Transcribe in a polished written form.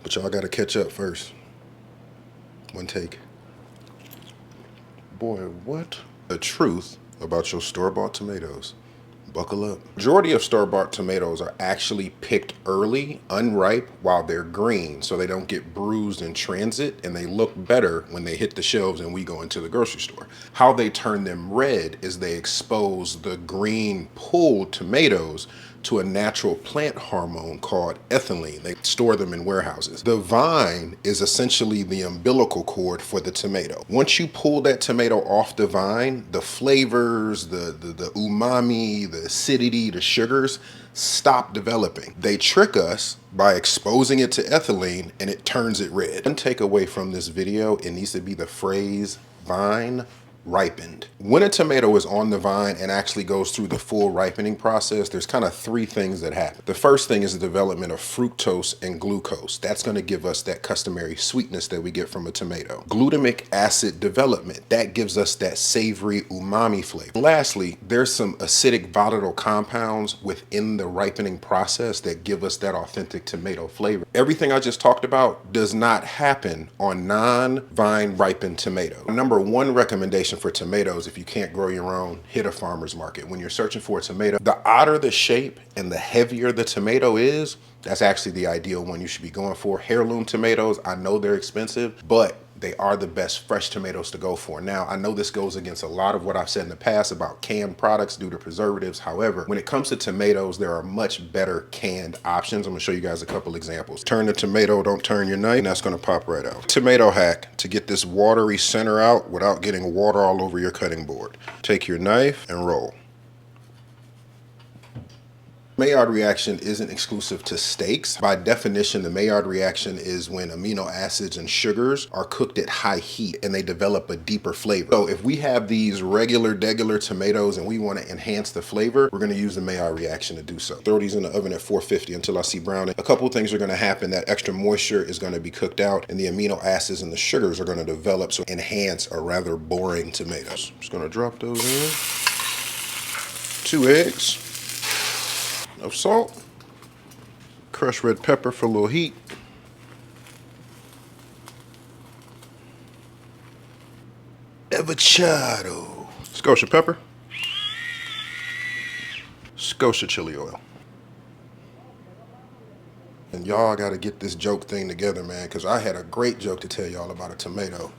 But y'all gotta catch up first. One take. Boy, what? The truth about your store-bought tomatoes. Buckle up. Majority of store-bought tomatoes are actually picked early, unripe, while they're green, so they don't get bruised in transit, and they look better when they hit the shelves and we go into the grocery store. How they turn them red is they expose the green pulled tomatoes to a natural plant hormone called ethylene. They store them in warehouses. The vine is essentially the umbilical cord for the tomato. Once you pull that tomato off the vine, the flavors, the umami, the acidity, the sugars stop developing. They trick us by exposing it to ethylene and it turns it red. One takeaway from this video, it needs to be the phrase vine ripened. When a tomato is on the vine and actually goes through the full ripening process, there's kind of three things that happen. The first thing is the development of fructose and glucose. That's going to give us that customary sweetness that we get from a tomato. Glutamic acid development, that gives us that savory umami flavor. Lastly, there's some acidic volatile compounds within the ripening process that give us that authentic tomato flavor. Everything I just talked about does not happen on non-vine ripened tomato. Number one recommendation for tomatoes, if you can't grow your own, hit a farmer's market. When you're searching for a tomato, the odder the shape and the heavier the tomato is, that's actually the ideal one you should be going for. Heirloom tomatoes, I know they're expensive, but they are the best fresh tomatoes to go for. Now, I know this goes against a lot of what I've said in the past about canned products due to preservatives. However, when it comes to tomatoes, there are much better canned options. I'm gonna show you guys a couple examples. Turn the tomato, don't turn your knife, and that's gonna pop right out. Tomato hack to get this watery center out without getting water all over your cutting board. Take your knife and roll. Maillard reaction isn't exclusive to steaks. By definition, the Maillard reaction is when amino acids and sugars are cooked at high heat and they develop a deeper flavor. So if we have these regular tomatoes and we want to enhance the flavor, we're going to use the Maillard reaction to do so. Throw these in the oven at 450 until I see browning. A couple of things are going to happen. That extra moisture is going to be cooked out and the amino acids and the sugars are going to develop to enhance a rather boring tomatoes. Just going to drop those in. 2 eggs. Of salt, crushed red pepper for a little heat, avocado, Scotia pepper, Scotia chili oil. And y'all gotta get this joke thing together, man, because I had a great joke to tell y'all about a tomato.